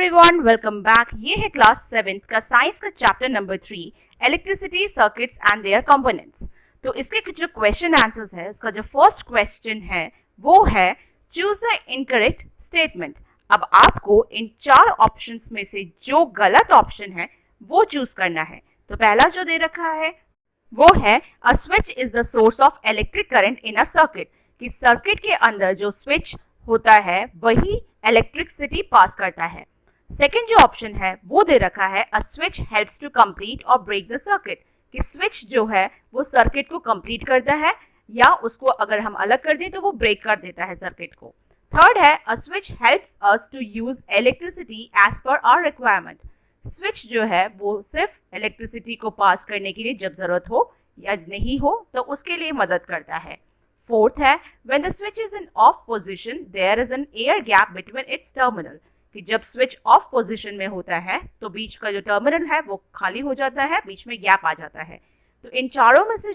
Everyone, welcome back. ये है class 7 का साइंस का chapter number 3, electricity circuits and there components. तो इसके जो क्वेश्चन आंसर्स है, उसका जो फर्स्ट क्वेश्चन है वो है चूज द इनकरेक्ट स्टेटमेंट। अब आपको इन 4 ऑप्शंस में से जो गलत ऑप्शन है वो चूज करना है। तो पहला जो दे रखा है वो है a switch is the source of electric current in a circuit, कि सर्किट के अंदर जो स्विच होता है वही इलेक्ट्रिसिटी पास करता है। सेकेंड जो ऑप्शन है वो दे रखा है a switch helps to complete or break the circuit, कि स्विच जो है वो सर्किट को कंप्लीट करता है या उसको अगर हम अलग कर दें तो वो ब्रेक कर देता है सर्किट को। थर्ड है a switch helps us to use electricity as per our requirement, switch जो है वो सिर्फ इलेक्ट्रिसिटी को पास करने के लिए जब जरूरत हो या नहीं हो तो उसके लिए मदद करता है। फोर्थ है when the switch is in off position there is an air gap between its terminal, कि जब स्विच ऑफ पोजीशन में होता है तो बीच का जो टर्मिनल है वो खाली हो जाता है, बीच में गैप आ जाता है। तो इन चारों में से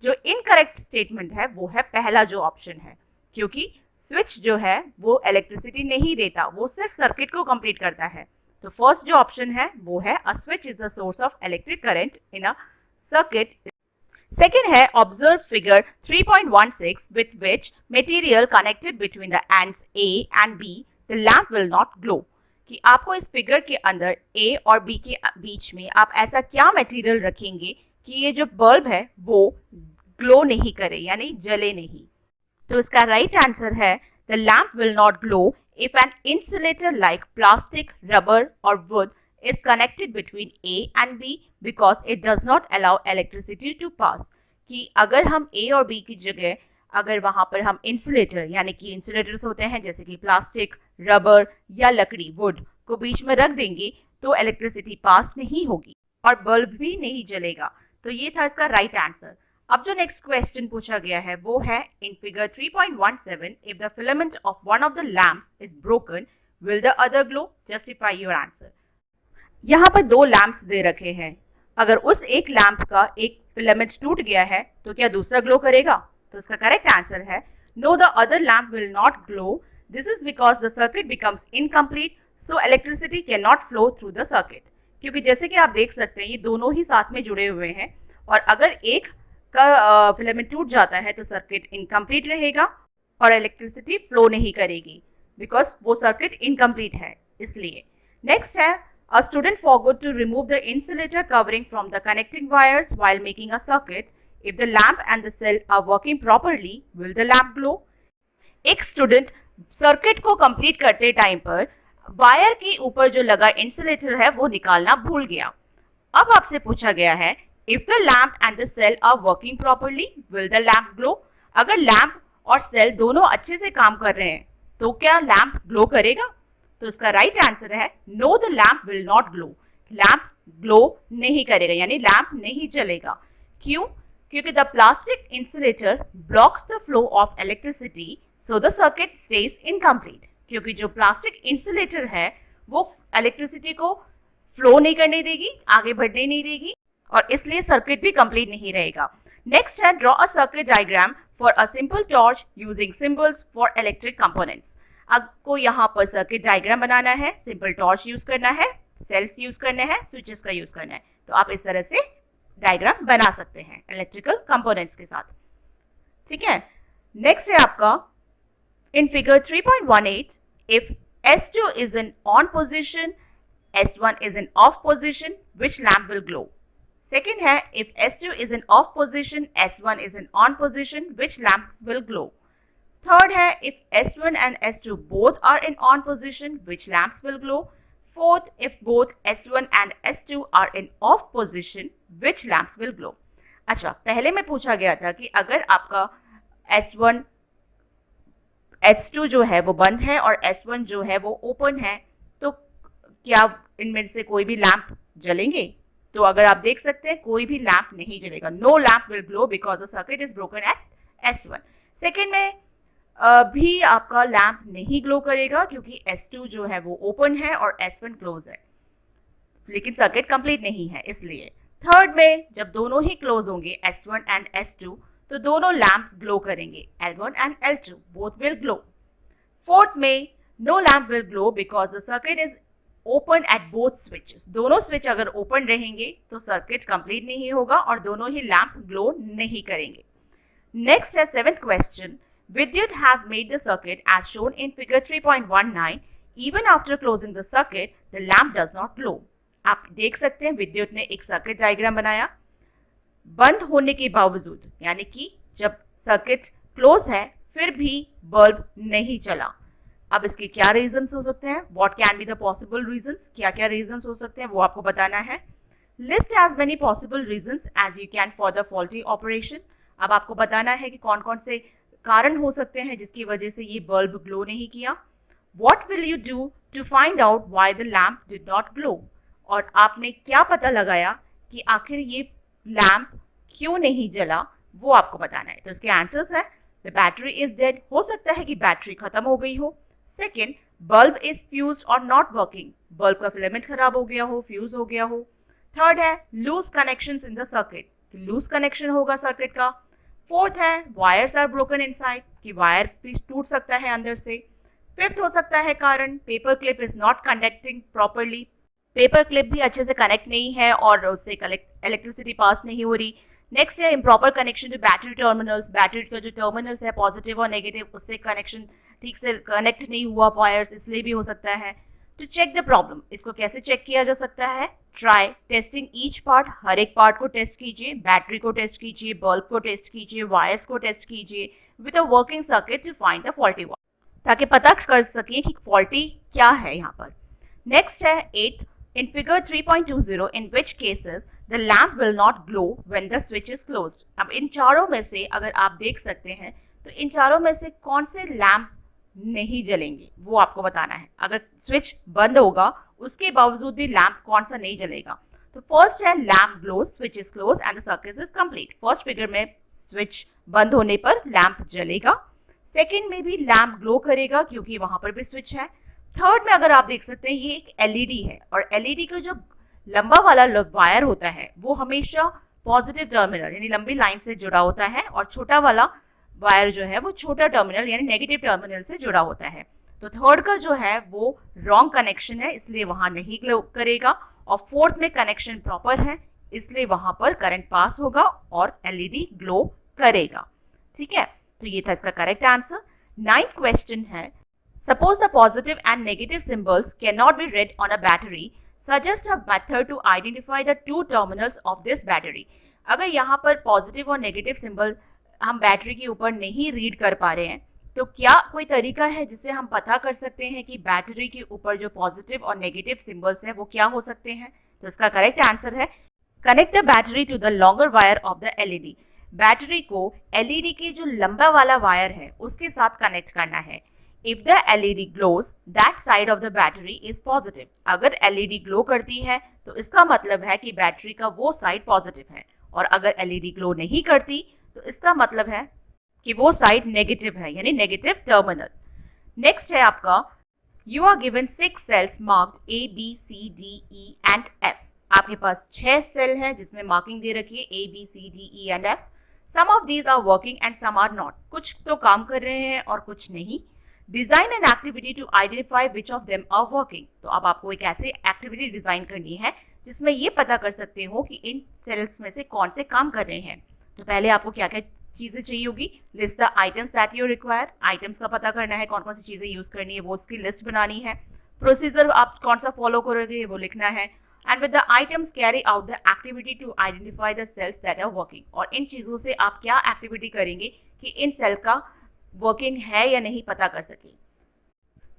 जो इनकरेक्ट स्टेटमेंट है वो है पहला जो ऑप्शन है, क्योंकि स्विच जो है वो इलेक्ट्रिसिटी नहीं देता, वो सिर्फ सर्किट को कंप्लीट करता है। तो फर्स्ट जो ऑप्शन है वो है a switch is the source of electric current in a circuit. Second है observe figure 3.16 with which material connected between the ends A and B the lamp will not glow, कि आपको इस figure के अंदर A और B के बीच में आप ऐसा क्या मटेरियल रखेंगे कि ये जो बल्ब है वो ग्लो नहीं करे यानी जले नहीं। तो इसका राइट आंसर है the lamp will not glow if an insulator like plastic, rubber or wood is connected between A and B because it does not allow electricity to pass, कि अगर हम A और B की जगह अगर वहां पर हम इंसुलेटर यानी कि इंसुलेटर्स होते हैं जैसे कि प्लास्टिक, रबर या लकड़ी, वुड को बीच में रख देंगे तो इलेक्ट्रिसिटी पास नहीं होगी और बल्ब भी नहीं जलेगा। तो ये था इसका राइट आंसर। अब जो नेक्स्ट क्वेश्चन पूछा गया है वो है in figure 3.17 if the filament of one of the lamps is broken will the other glow, justify your answer. यहाँ पर 2 लैंप्स दे रखे हैं, अगर उस एक लैंप का एक फिलामेंट टूट गया है तो क्या दूसरा ग्लो करेगा? तो इसका करेक्ट आंसर है no, the other lamp will not glow, this is because the circuit becomes incomplete so electricity can not flow through the circuit, क्योंकि जैसे कि आप देख सकते हैं ये दोनों ही साथ में जुड़े हुए हैं और अगर एक का फिलामेंट टूट जाता है तो सर्किट इनकम्प्लीट रहेगा और इलेक्ट्रिसिटी फ्लो नहीं करेगी बिकॉज वो सर्किट इनकम्प्लीट है इसलिए। नेक्स्ट है a student forgot to remove the insulator covering from the connecting wires while making a circuit. If the lamp and the cell are working properly, will the lamp glow? एक student circuit को complete करते time पर wire के ऊपर जो लगा insulator है वो निकालना भूल गया। अब आपसे पूछा गया है if the lamp and the cell are working properly, will the lamp glow? अगर लैंप और सेल दोनों अच्छे से काम कर रहे हैं तो क्या लैंप ग्लो करेगा? तो इसका राइट आंसर है no, the lamp will not glow, lamp glow नहीं करेगा यानी लैंप नहीं चलेगा। क्यों? क्योंकि the plastic insulator blocks the flow of electricity so the circuit stays incomplete, क्योंकि जो प्लास्टिक इंसुलेटर है वो इलेक्ट्रिसिटी को फ्लो नहीं करने देगी, आगे बढ़ने नहीं देगी और इसलिए सर्किट भी कंप्लीट नहीं रहेगा। नेक्स्ट है draw a circuit diagram for a simple torch using symbols for electric components. आपको यहाँ पर सर्किट डायग्राम बनाना है, सिंपल टॉर्च यूज करना है, सेल्स यूज करने हैं, स्विचेस का यूज करना है। तो आप इस तरह से डायग्राम बना सकते हैं इलेक्ट्रिकल कंपोनेंट्स के साथ। ठीक है, नेक्स्ट है आपका in figure 3.18 if S2 is in on position, S1 is in off position, which lamp will glow? Second है if S2 is in off position, S1 is in on position, which lamps will glow? Third है if S1 and S2 both are in on position, which lamps will glow? Fourth, if both S1 and S2 are in off position, which lamps will glow? अच्छा, पहले में पूछा गया था कि अगर आपका S1 S2 जो है वो बंद है और S1 जो है वो ओपन है तो क्या इनमें से कोई भी लैंप जलेंगे? तो अगर आप देख सकते हैं कोई भी लैंप नहीं जलेगा, no lamp will glow because the circuit is broken at S1। Second में भी आपका लैंप नहीं ग्लो करेगा क्योंकि S2 जो है वो ओपन है और S1 क्लोज है, लेकिन सर्किट कंप्लीट नहीं है इसलिए। थर्ड में जब दोनों ही क्लोज होंगे S1 एंड S2 तो दोनों लैंप्स ग्लो करेंगे, L1 and L2 both will glow. Fourth में no lamp will glow because the circuit is open at both switches. दोनों स्विच अगर ओपन रहेंगे तो सर्किट कंप्लीट नहीं होगा और दोनों ही लैम्प ग्लो नहीं करेंगे। नेक्स्ट है seventh question, Vidyut has made the circuit as shown in figure 3.19, even after closing the circuit the lamp does not glow. आप देख सकते हैं विद्युत ने एक सर्किट डायग्राम बनाया, बंद होने के बावजूद, यानी कि जब सर्किट क्लोज है फिर भी बल्ब नहीं चला। अब इसके क्या रीजंस हो सकते हैं, what can be the possible reasons, क्या क्या रीजंस हो सकते हैं वो आपको बताना है। List as many possible reasons as you can for the faulty operation. अब आपको बताना है कि कौन कौन से कारण हो सकते हैं जिसकी वजह से ये बल्ब ग्लो नहीं किया। What will you do to find out why the lamp did not glow, और आपने क्या पता लगाया कि आखिर ये लैम्प क्यों नहीं जला, वो आपको बताना है। तो इसके आंसर्स है, द बैटरी इज डेड, हो सकता है कि बैटरी खत्म हो गई हो। सेकेंड, बल्ब इज फ्यूज्ड और नॉट वर्किंग, बल्ब का फिलामेंट खराब हो गया हो, फ्यूज हो गया हो। थर्ड है loose connections in the circuit, loose connection होगा सर्किट का। फोर्थ है वायर्स आर ब्रोकन इनसाइड, कि वायर भी टूट सकता है अंदर से। फिफ्थ हो सकता है कारण paper clip is not connecting properly, paper clip भी अच्छे से कनेक्ट नहीं है और उससे इलेक्ट्रिसिटी पास नहीं हो रही। नेक्स्ट है improper connection to battery terminals, battery का जो टर्मिनल्स है पॉजिटिव और नेगेटिव उससे कनेक्शन ठीक से कनेक्ट नहीं हुआ वायर्स, इसलिए भी हो सकता है। टू चेक द प्रॉब्लम, इसको कैसे चेक किया जा सकता है, ट्राई टेस्टिंग ईच पार्ट, हर एक पार्ट को टेस्ट कीजिए, बैटरी को टेस्ट कीजिए, बल्ब को टेस्ट कीजिए, वायर्स को टेस्ट कीजिए with a working circuit to find the faulty wire, ताकि पता कर सकें कि फॉल्टी क्या है यहाँ पर। नेक्स्ट है 8th, in figure 3.20 in which cases the lamp will not glow when the switch is closed। अब इन चारों में से अगर आप देख सकते हैं तो इन चारों में से कौन से लैम्प नहीं जलेंगे वो आपको बताना है। अगर स्विच बंद होगा उसके बावजूद भी लैम्प कौन सा नहीं जलेगा। तो फर्स्ट है lamp glows, switch is close and the circuit is complete. First figure में स्विच बंद होने पर लैम्प जलेगा। सेकेंड में भी लैम्प ग्लो करेगा क्योंकि वहां पर भी स्विच है। थर्ड में अगर आप देख सकते हैं ये एक एलईडी है और एलईडी का जो लंबा वाला वायर होता है वो हमेशा पॉजिटिव टर्मिनल यानी लंबी लाइन से जुड़ा होता है और छोटा वाला वायर जो है वो छोटा टर्मिनल यानी नेगेटिव टर्मिनल से जुड़ा होता है। तो थर्ड का जो है वो रॉन्ग कनेक्शन है इसलिए वहां नहीं ग्लो करेगा, और फोर्थ में कनेक्शन प्रॉपर है इसलिए वहां पर करंट पास होगा और एलईडी ग्लो करेगा। ठीक है, तो ये था इसका करेक्ट आंसर। 9th क्वेश्चन है, suppose the positive and negative symbols cannot be read on a battery, suggest a method to identify the two terminals of this battery। अगर यहाँ पर पॉजिटिव और नेगेटिव सिंबल हम बैटरी के ऊपर नहीं read कर पा रहे हैं तो क्या कोई तरीका है जिससे हम पता कर सकते हैं कि बैटरी के ऊपर जो पॉजिटिव और नेगेटिव सिंबल्स हैं वो क्या हो सकते हैं। तो इसका करेक्ट आंसर है connect the battery to the longer wire of the LED. Battery को एलईडी के जो लंबा वाला वायर है उसके साथ कनेक्ट करना है। If the LED glows, that side of the battery is positive। अगर LED ग्लो करती है तो इसका मतलब है कि बैटरी का वो साइड पॉजिटिव है, और अगर LED ग्लो नहीं करती तो इसका मतलब है कि वो साइड नेगेटिव है यानी नेगेटिव टर्मिनल। नेक्स्ट है आपका, you are given 6 cells marked A, B, C, D, E and F। आपके पास 6 सेल है जिसमें मार्किंग दे रखी है A, B, C, D, E and F। Some of these are working and some are not। कुछ तो काम कर रहे हैं और कुछ नहीं। Design an activity to identify which of them are working. तो अब आपको एक ऐसी एक्टिविटी डिजाइन करनी है जिसमें ये पता कर सकते हो कि इन सेल्स में से कौन से काम कर रहे हैं। तो पहले आपको क्या क्या चीजें चाहिए होगी, list the items that you require, items का पता करना है कौन कौन सी चीजें यूज करनी है वो उसकी लिस्ट बनानी है। प्रोसीजर आप कौन सा फॉलो करोगे वो लिखना है। And with the items carry out the activity to identify the cells that are working. और इन चीजों से आप क्या एक्टिविटी करेंगे कि इन सेल का वर्किंग है या नहीं पता कर सके।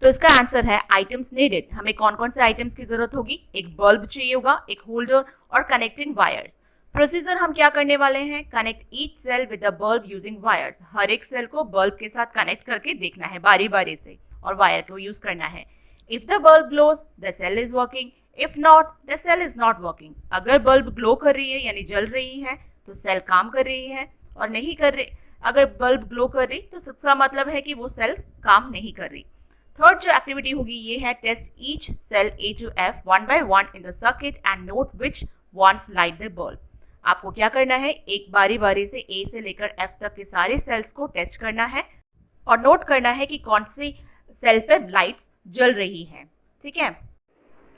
तो इसका आंसर है आइटम्स नीडेड। हमें कौन कौन से आइटम्स की जरूरत होगी, एक बल्ब चाहिए होगा, एक होल्डर और कनेक्टिंग वायर्स। प्रोसीजर हम क्या करने वाले हैं, connect each cell with the bulb using wires. हर एक सेल को बल्ब के साथ कनेक्ट करके देखना है बारी बारी से और वायर को यूज करना है। If the bulb glows the cell is working, if not the cell is not working. अगर बल्ब ग्लो कर रही है यानी जल रही है तो सेल काम कर रही है, और नहीं कर रही, अगर बल्ब ग्लो कर रही तो इसका मतलब है कि वो सेल काम नहीं कर रही। थर्ड जो एक्टिविटी होगी ये है test each cell A to F one by one in the circuit and note which ones light the bulb. आपको क्या करना है, एक बारी बारी से A से लेकर F तक के सारे सेल्स को टेस्ट करना है और नोट करना है कि कौन सी सेल पे लाइट्स जल रही है। ठीक है,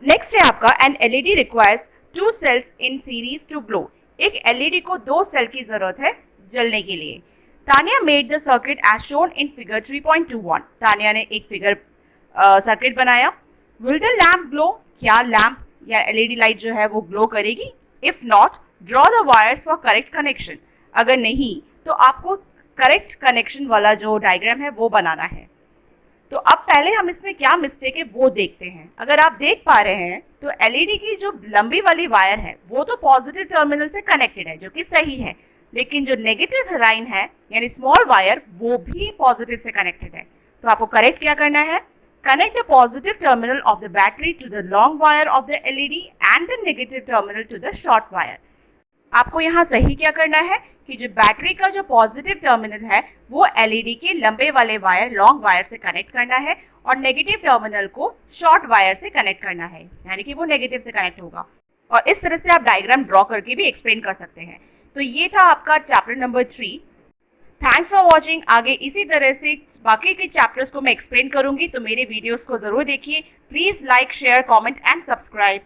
नेक्स्ट है आपका an LED requires 2 cells in series to glow. एक एलईडी को 2 सेल की जरूरत है जलने के लिए। Tania made the circuit as shown in figure 3.21। Tania ने एक फिगर सर्किट बनाया। विल द लैम्प ग्लो, क्या लैम्प या एलईडी लाइट जो है वो ग्लो करेगी? If not, draw the wires for correct connection. अगर नहीं तो आपको करेक्ट कनेक्शन वाला जो डायग्राम है वो बनाना है। तो अब पहले हम इसमें क्या मिस्टेक है वो देखते हैं। अगर आप देख पा रहे हैं तो एलईडी की जो लंबी वाली वायर है वो तो पॉजिटिव टर्मिनल से कनेक्टेड है, जो कि सही है, लेकिन जो नेगेटिव लाइन है यानी स्मॉल वायर वो भी पॉजिटिव से कनेक्टेड है। तो आपको करेक्ट क्या करना है? Connect the positive terminal of the battery to the long wire of the LED and the negative terminal to the short wire. आपको यहाँ सही क्या करना है कि जो बैटरी का जो पॉजिटिव टर्मिनल है वो एलईडी के लंबे वाले वायर लॉन्ग वायर से कनेक्ट करना है और नेगेटिव टर्मिनल को शॉर्ट वायर से कनेक्ट करना है, यानी कि वो नेगेटिव से कनेक्ट होगा। और इस तरह से आप डायग्राम ड्रॉ करके भी एक्सप्लेन कर सकते हैं। तो ये था आपका chapter number 3। Thanks for watching. आगे इसी तरह से बाकी के चैप्टर्स को मैं एक्सप्लेन करूंगी, तो मेरे वीडियोस को जरूर देखिए। Please like, share, comment and subscribe.